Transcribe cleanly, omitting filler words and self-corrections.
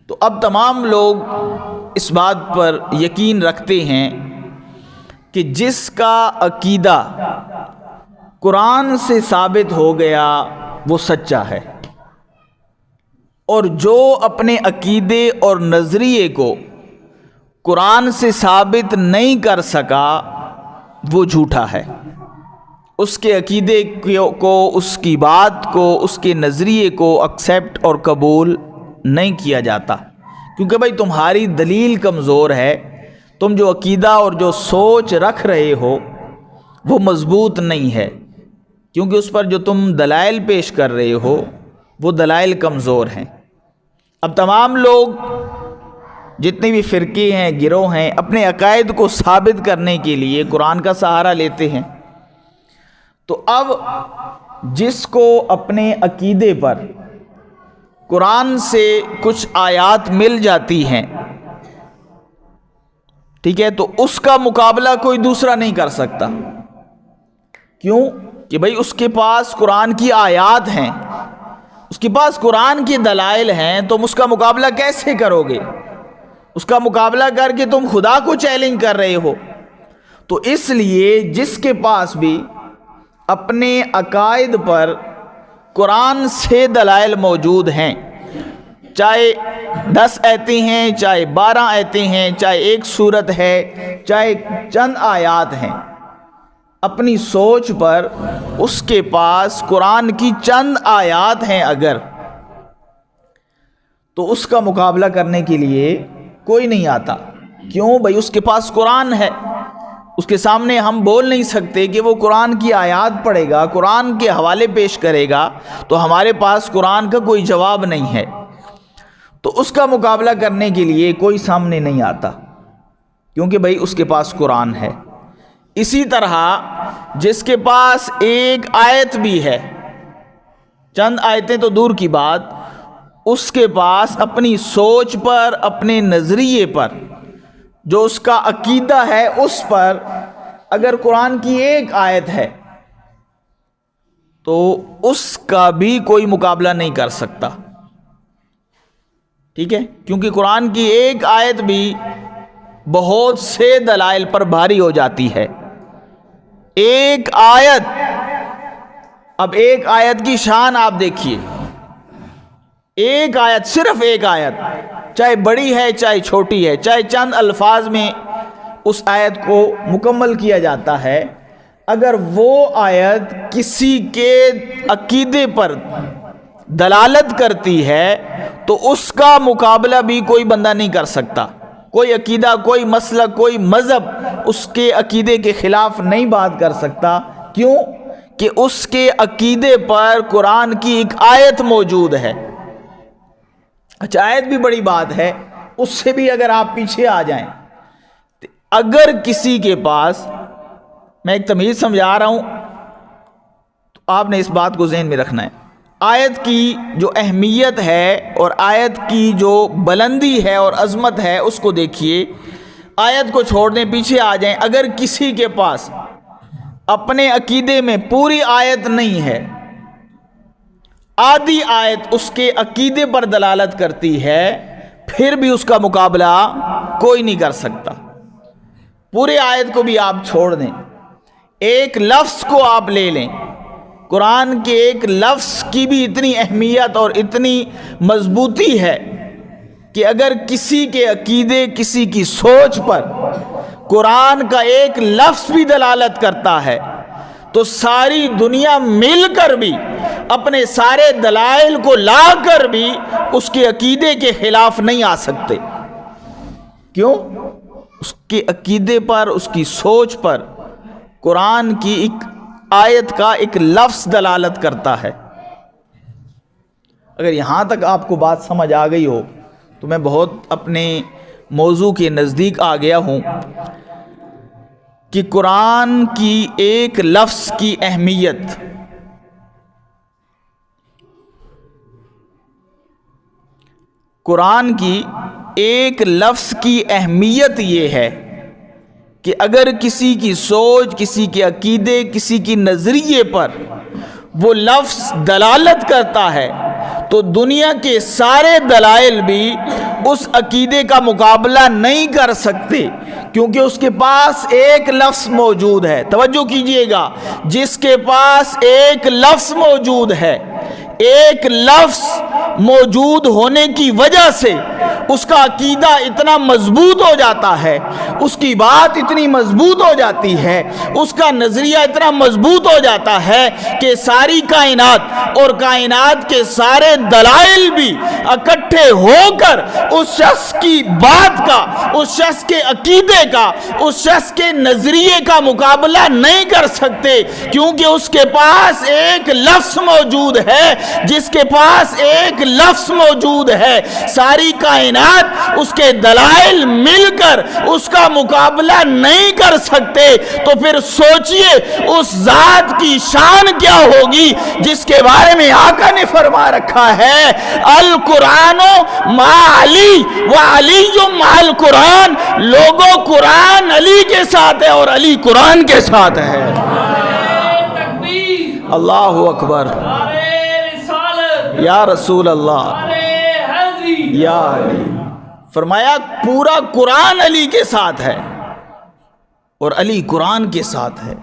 تو اب تمام لوگ اس بات پر یقین رکھتے ہیں کہ جس کا عقیدہ قرآن سے ثابت ہو گیا وہ سچا ہے، اور جو اپنے عقیدے اور نظریے کو قرآن سے ثابت نہیں کر سکا وہ جھوٹا ہے۔ اس کے عقیدے کو، اس کی بات کو، اس کے نظریے کو ایکسیپٹ اور قبول نہیں کیا جاتا، کیونکہ بھائی تمہاری دلیل کمزور ہے، تم جو عقیدہ اور جو سوچ رکھ رہے ہو وہ مضبوط نہیں ہے، کیونکہ اس پر جو تم دلائل پیش کر رہے ہو وہ دلائل کمزور ہیں۔ اب تمام لوگ جتنے بھی فرقے ہیں، گروہ ہیں، اپنے عقائد کو ثابت کرنے کے لیے قرآن کا سہارا لیتے ہیں۔ تو اب جس کو اپنے عقیدے پر قرآن سے کچھ آیات مل جاتی ہیں، ٹھیک ہے، تو اس کا مقابلہ کوئی دوسرا نہیں کر سکتا۔ کیوں؟ کہ بھئی اس کے پاس قرآن کی آیات ہیں، اس کے پاس قرآن کی دلائل ہیں، تم اس کا مقابلہ کیسے کرو گے؟ اس کا مقابلہ کر کے تم خدا کو چیلنج کر رہے ہو۔ تو اس لیے جس کے پاس بھی اپنے عقائد پر قرآن سے دلائل موجود ہیں، چاہے 10 آیتیں ہیں، چاہے 12 آیتیں ہیں، چاہے ایک سورت ہے، چاہے چند آیات ہیں، اپنی سوچ پر اس کے پاس قرآن کی چند آیات ہیں اگر، تو اس کا مقابلہ کرنے کے لیے کوئی نہیں آتا۔ کیوں؟ بھئی اس کے پاس قرآن ہے، اس کے سامنے ہم بول نہیں سکتے کہ وہ قرآن کی آیات پڑھے گا، قرآن کے حوالے پیش کرے گا، تو ہمارے پاس قرآن کا کوئی جواب نہیں ہے، تو اس کا مقابلہ کرنے کے لیے کوئی سامنے نہیں آتا، کیونکہ بھئی اس کے پاس قرآن ہے۔ اسی طرح جس کے پاس ایک آیت بھی ہے، چند آیتیں تو دور کی بات، اس کے پاس اپنی سوچ پر، اپنے نظریے پر، جو اس کا عقیدہ ہے اس پر اگر قرآن کی ایک آیت ہے تو اس کا بھی کوئی مقابلہ نہیں کر سکتا، ٹھیک ہے، کیونکہ قرآن کی ایک آیت بھی بہت سے دلائل پر بھاری ہو جاتی ہے۔ ایک آیت، اب ایک آیت کی شان آپ دیکھیے، ایک آیت، صرف ایک آیت، چاہے بڑی ہے چاہے چھوٹی ہے، چاہے چند الفاظ میں اس آیت کو مکمل کیا جاتا ہے، اگر وہ آیت کسی کے عقیدے پر دلالت کرتی ہے تو اس کا مقابلہ بھی کوئی بندہ نہیں کر سکتا۔ کوئی عقیدہ، کوئی مسلک، کوئی مذہب اس کے عقیدے کے خلاف نہیں بات کر سکتا۔ کیوں؟ کہ اس کے عقیدے پر قرآن کی ایک آیت موجود ہے۔ اچھا، آیت بھی بڑی بات ہے، اس سے بھی اگر آپ پیچھے آ جائیں، اگر کسی کے پاس، میں ایک تمیز سمجھا رہا ہوں تو آپ نے اس بات کو ذہن میں رکھنا ہے، آیت کی جو اہمیت ہے اور آیت کی جو بلندی ہے اور عظمت ہے اس کو دیکھیے۔ آیت کو چھوڑ دیں، پیچھے آ جائیں، اگر کسی کے پاس اپنے عقیدے میں پوری آیت نہیں ہے، آدھی آیت اس کے عقیدے پر دلالت کرتی ہے، پھر بھی اس کا مقابلہ کوئی نہیں کر سکتا۔ پورے آیت کو بھی آپ چھوڑ دیں، ایک لفظ کو آپ لے لیں، قرآن کے ایک لفظ کی بھی اتنی اہمیت اور اتنی مضبوطی ہے کہ اگر کسی کے عقیدے، کسی کی سوچ پر قرآن کا ایک لفظ بھی دلالت کرتا ہے تو ساری دنیا مل کر بھی، اپنے سارے دلائل کو لا کر بھی اس کے عقیدے کے خلاف نہیں آ سکتے۔ کیوں؟ اس کے عقیدے پر، اس کی سوچ پر قرآن کی ایک آیت کا ایک لفظ دلالت کرتا ہے۔ اگر یہاں تک آپ کو بات سمجھ آ گئی ہو تو میں بہت اپنے موضوع کے نزدیک آ گیا ہوں کہ قرآن کی ایک لفظ کی اہمیت، قرآن کی ایک لفظ کی اہمیت یہ ہے کہ اگر کسی کی سوچ، کسی کے عقیدے، کسی کی نظریے پر وہ لفظ دلالت کرتا ہے تو دنیا کے سارے دلائل بھی اس عقیدے کا مقابلہ نہیں کر سکتے، کیونکہ اس کے پاس ایک لفظ موجود ہے۔ توجہ کیجئے گا، جس کے پاس ایک لفظ موجود ہے، ایک لفظ موجود ہونے کی وجہ سے اس کا عقیدہ اتنا مضبوط ہو جاتا ہے، اس کی بات اتنی مضبوط ہو جاتی ہے، اس کا نظریہ اتنا مضبوط ہو جاتا ہے کہ ساری کائنات اور کائنات کے سارے دلائل بھی اکٹھے ہو کر اس شخص کی بات کا، اس شخص کے عقیدے کا، اس شخص کے نظریے کا مقابلہ نہیں کر سکتے، کیونکہ اس کے پاس ایک لفظ موجود ہے۔ جس کے پاس ایک لفظ موجود ہے، ساری کائنات اس کے دلائل مل کر اس کا مقابلہ نہیں کر سکتے، تو پھر سوچئے اس ذات کی شان کیا ہوگی جس کے بارے میں آقا نے فرما رکھا ہے القرآن مع علی و علی مع القرآن۔ لوگوں، قرآن علی کے ساتھ ہے اور علی قرآن کے ساتھ ہے۔ اللہ اکبر، یا رسول اللہ، یا علی۔ فرمایا پورا قرآن علی کے ساتھ ہے اور علی قرآن کے ساتھ ہے۔